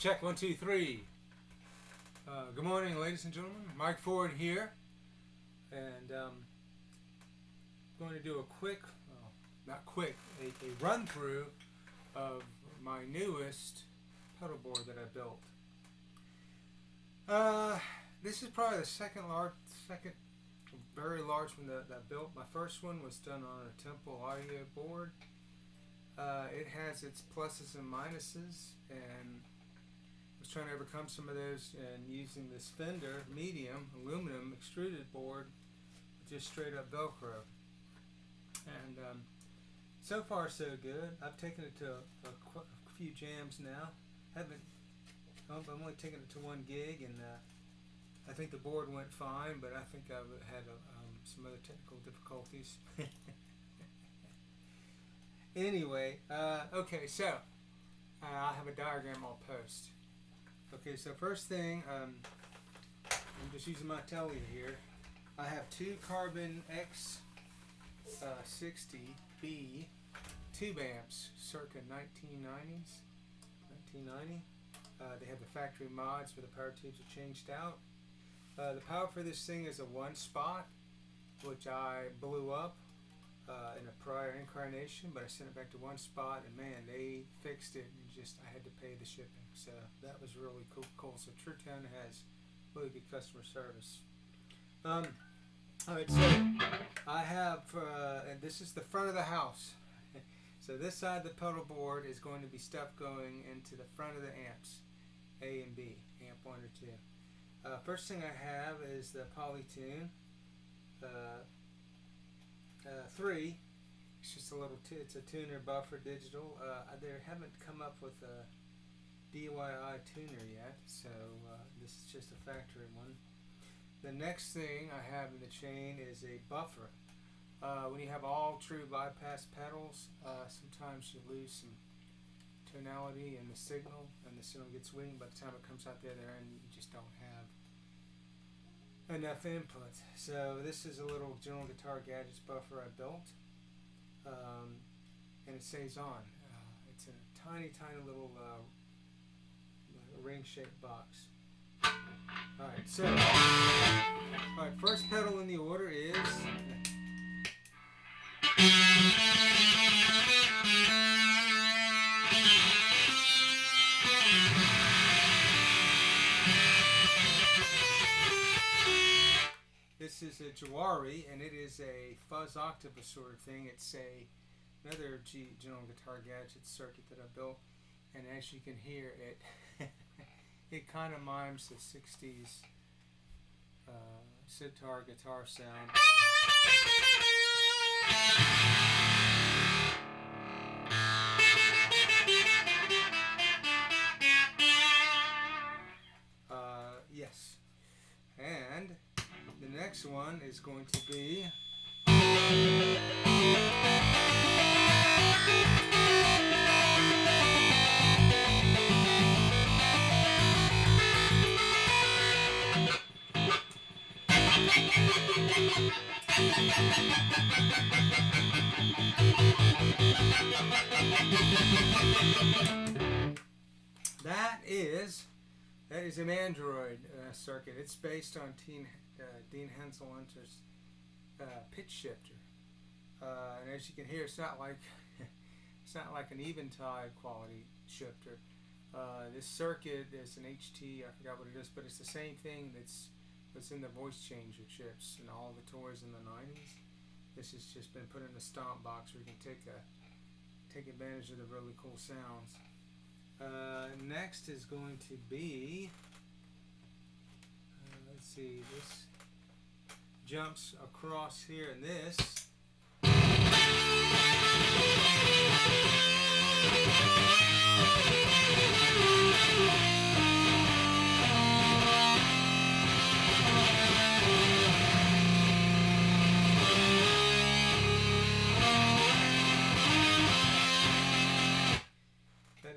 Check 1, 2, 3. Good morning, ladies and gentlemen. Mike Ford here, and going to do a quick, well, not quick, a run through of my newest pedal board that I built. This is probably the second very large one that I built. My first one was done on a Temple audio board. It has its pluses and minuses, and I was trying to overcome some of those and using this Fender medium aluminum extruded board with just straight up Velcro. And so far so good. I've taken it to a few jams now. I'm only taking it to one gig, and I think the board went fine, but I think I've had some other technical difficulties. Anyway, okay, so I have a diagram I'll post. Okay, so first thing, I'm just using my telly here. I have two Carbon X60B tube amps, circa 1990. They have the factory mods where the power tubes are changed out. The power for this thing is a one spot, which I blew up in a prior incarnation, but I sent it back to one spot, and man, they fixed it, and just I had to pay the shipping. So that was really cool. So TrueTone has really good customer service. Alright, so I have, and this is the front of the house. So this side of the pedal board is going to be stuff going into the front of the amps, A and B, amp 1 or 2. First thing I have is the Polytune 3. It's just a little, it's a tuner buffer digital. They haven't come up with a DIY tuner yet, so this is just a factory one. The next thing I have in the chain is a buffer. When you have all true bypass pedals, sometimes you lose some tonality in the signal, and the signal gets winged by the time it comes out the other end. You just don't have enough input. So this is a little General Guitar Gadgets buffer I built, and it stays on. It's a tiny little ring-shaped box. Alright, so first pedal in the order is this is a Jawari, and it is a fuzz octopus sort of thing. It's another General Guitar Gadget circuit that I built, and as you can hear, it kind of mimes the 60s sitar guitar sound. Yes. And the next one is going to be that is an Android circuit. It's based on Dean Henselunter's pitch shifter, and as you can hear, it's not like an Eventide quality shifter. This circuit is an HT. I forgot what it is, but it's the same thing that's in the voice changer chips and all the toys in the 90s. This has just been put in a stomp box where you can take advantage of the really cool sounds. Next is going to be, let's see, this jumps across here, and this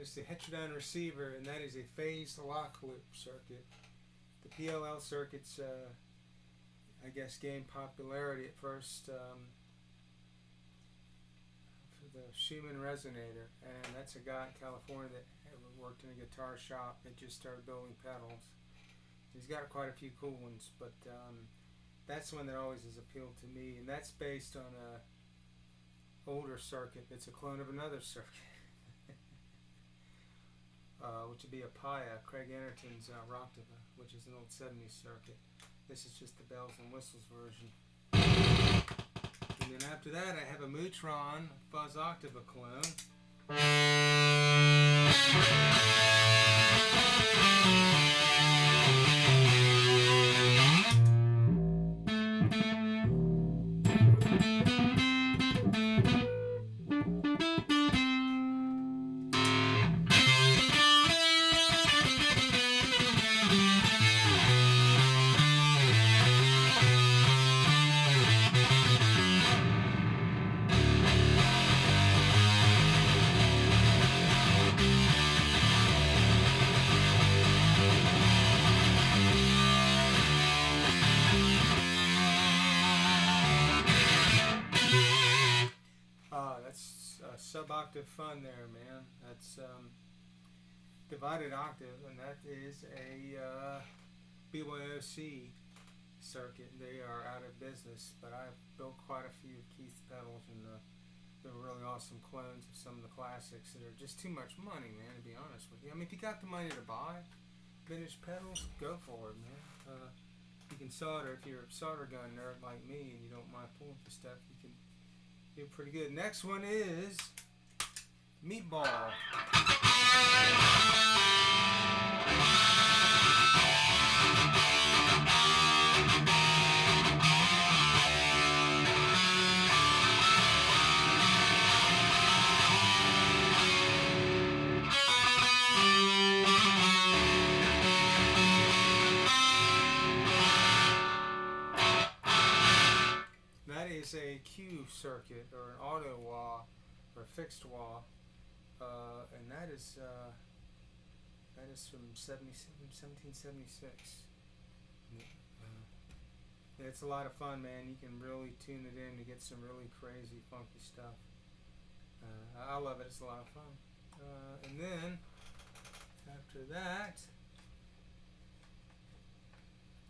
is the heterodyne receiver, and that is a phased lock loop circuit. The PLL circuits, I guess, gained popularity at first for the Schumann resonator, and that's a guy in California that worked in a guitar shop that just started building pedals. He's got quite a few cool ones, but that's one that always has appealed to me, and that's based on a older circuit. It's a clone of another circuit, which would be a Paya, Craig Anderton's Rocktava, which is an old 70s circuit. This is just the bells and whistles version. And then after that, I have a Mutron Fuzz Octava clone. That's sub-octave fun there, man. That's divided octave, and that is a BYOC circuit. They are out of business, but I've built quite a few of Keith's pedals, and they're really awesome clones of some of the classics that are just too much money, man, to be honest with you. I mean, if you got the money to buy vintage pedals, go for it, man. You can solder. If you're a solder gun nerd like me and you don't mind pulling for stuff, you can do pretty good. Next one is Meatball. That is a Q circuit, or an auto wah, or a fixed wah, and that is from 1776. It's a lot of fun, man. You can really tune it in to get some really crazy, funky stuff. I love it. It's a lot of fun. And then after that,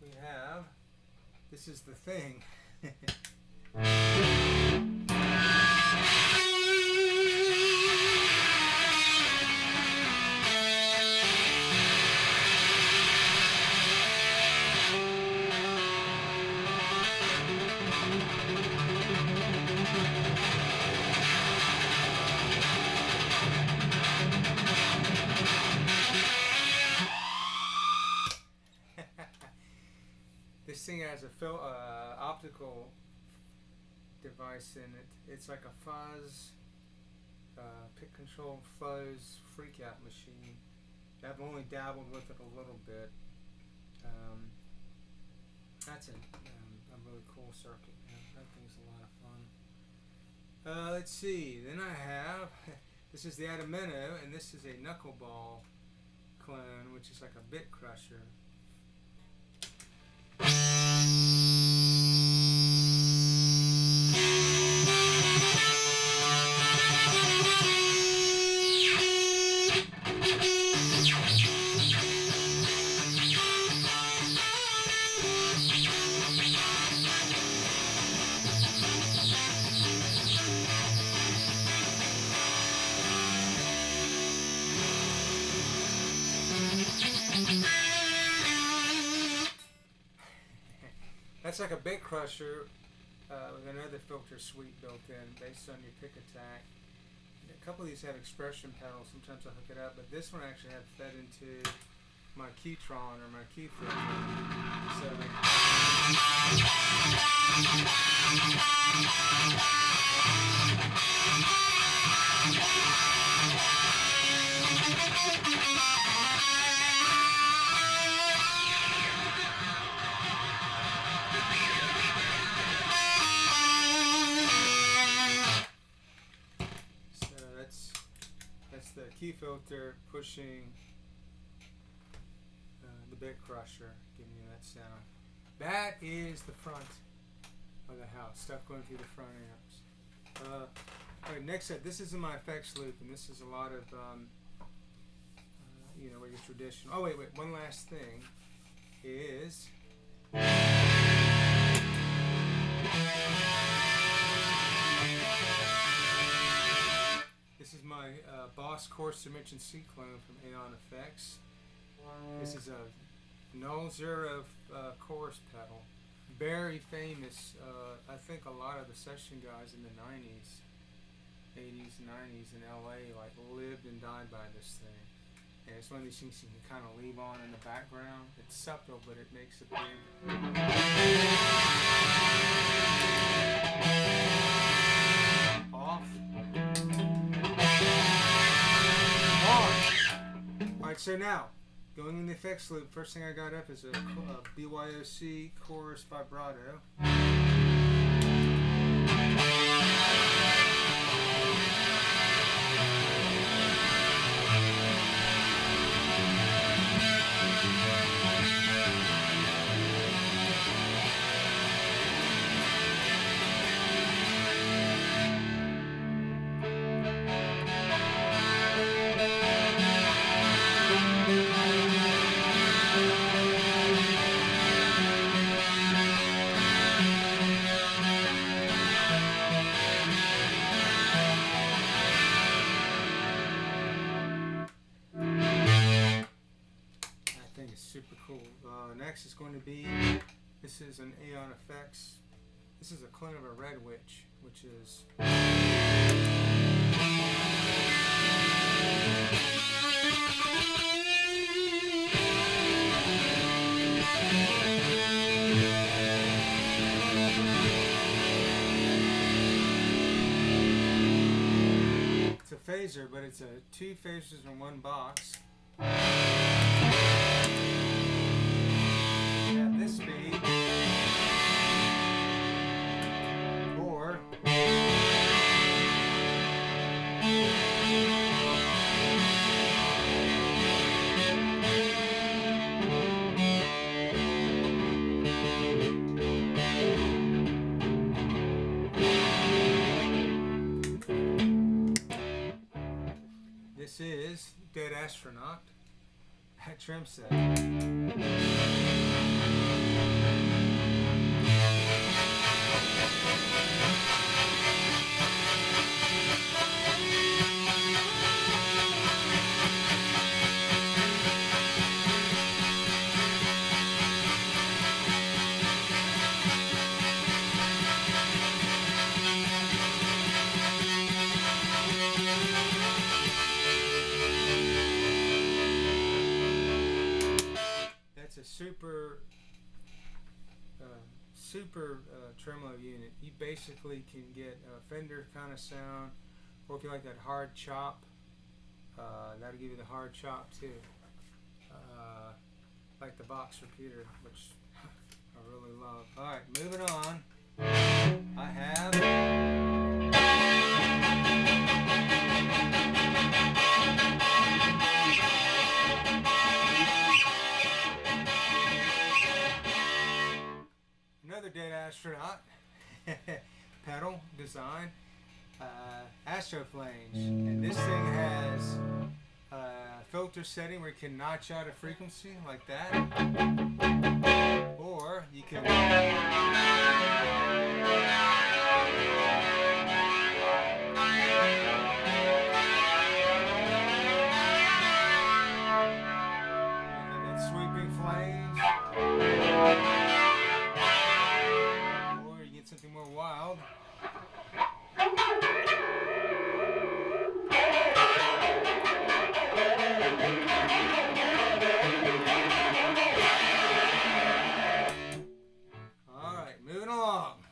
we have, this is the thing. This thing has a optical device in it. It's like a fuzz, pick control fuzz freakout machine. I've only dabbled with it a little bit. That's a really cool circuit. That thing's a lot of fun. Let's see. Then I have, this is the Adamino, and this is a knuckleball clone, which is like a bit crusher. That's like a bit crusher with another filter suite built in based on your pick attack. A couple of these have expression pedals. Sometimes I hook it up, but this one actually had fed into my Keytron or my Key filter. That's the Key filter pushing the bit crusher, giving you that sound. That is the front of the house, stuff going through the front amps. Alright, next up, this is in my effects loop, and this is a lot of traditional. Oh wait, one last thing is this is my Boss Chorus Dimension C clone from Aeon Effects. This is a null zero chorus pedal. Very famous. I think a lot of the session guys in the 90s, 80s, 90s in LA like lived and died by this thing. And it's one of these things you can kind of leave on in the background. It's subtle, but it makes a big off. On. Alright, so now, going in the effects loop, first thing I got up is a BYOC chorus vibrato. Super cool. Next is going to be, this is an Aeon Effects. This is a clone of a Red Witch, which is it's a phaser, but it's a two phasers in one box. At this speed, or this is Dead Astronaut at trim set. Super tremolo unit. You basically can get a Fender kind of sound, or if you like that hard chop, that'll give you the hard chop too. Like the box repeater, which I really love. Alright, moving on. I have another Dead Astronaut pedal design, Astro Flames, and this thing has a filter setting where you can notch out a frequency like that, or you can sweeping flames. Something more wild. Alright, moving along.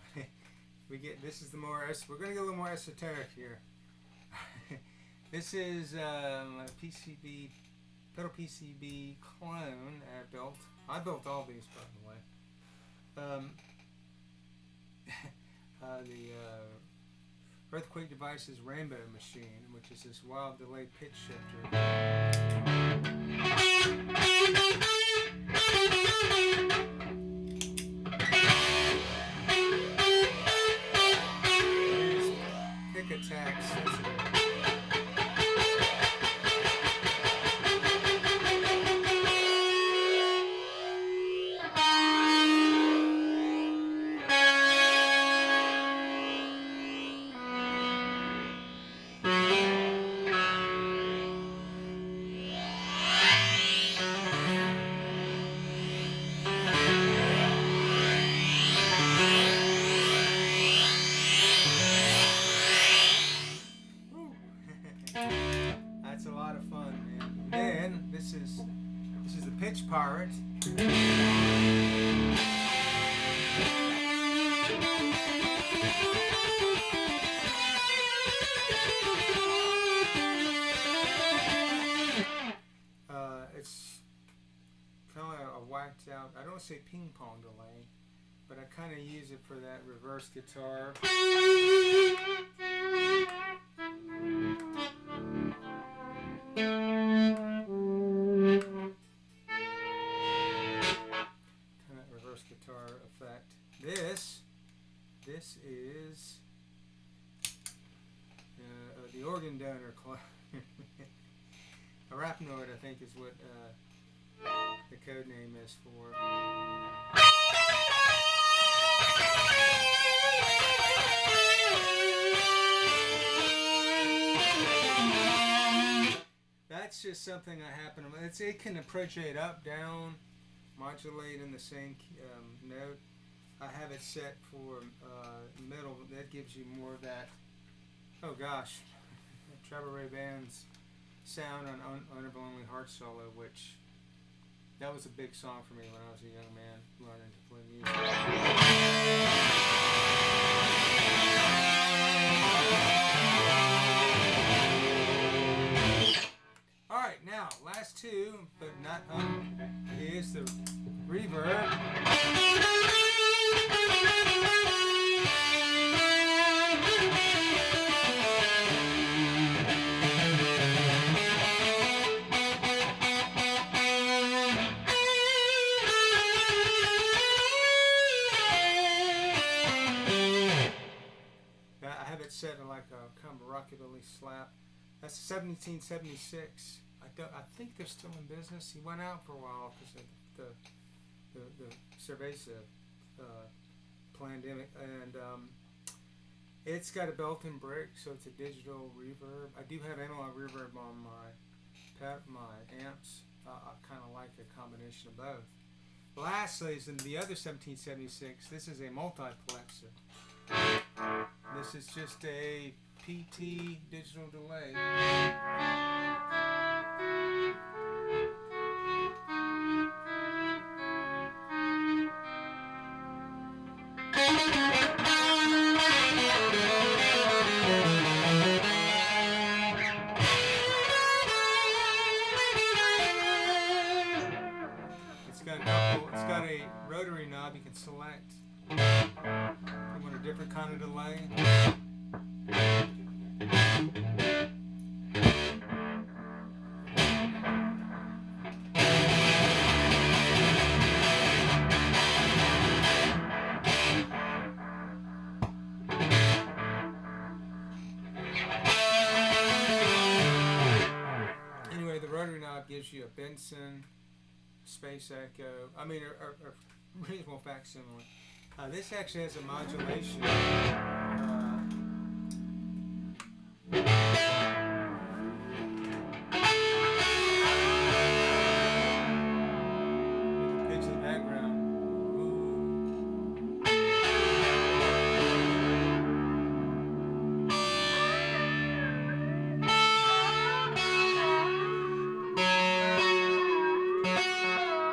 This is the more, we're going to get a little more esoteric here. This is a PCB, pedal PCB clone I built. I built all these, by the way. The Earthquake Devices Rainbow Machine, which is this wild delay pitch shifter. Pick attacks. again. This is the Pitch Pirate. It's kind of a whacked out, I don't say ping pong delay, but I kind of use it for that reverse guitar. Kind of reverse guitar effect. This is the organ donor club. Arachnoid, I think, is what the code name is for. That's just something that happened. It can appropriate up, down, modulate in the same note. I have it set for middle. That gives you more of that. Oh gosh, Trevor Ray Band's sound on Unbelievably Heart Solo, which that was a big song for me when I was a young man learning to play music. Alright, now, last two, but not is the reverb. I have it set in like a kind of rockabilly slap. That's 1776. I think they're still in business. He went out for a while because of the cerveza pandemic, and it's got a built-in brick, so it's a digital reverb. I do have analog reverb on my amps. I kind of like a combination of both. Lastly, is in the other 1776. This is a multiplexer. This is just a PT digital delay. It's got a rotary knob you can select. You want a different kind of delay. Anyway, the rotary knob gives you a Benson, space echo. A reasonable facsimile. This actually has a modulation.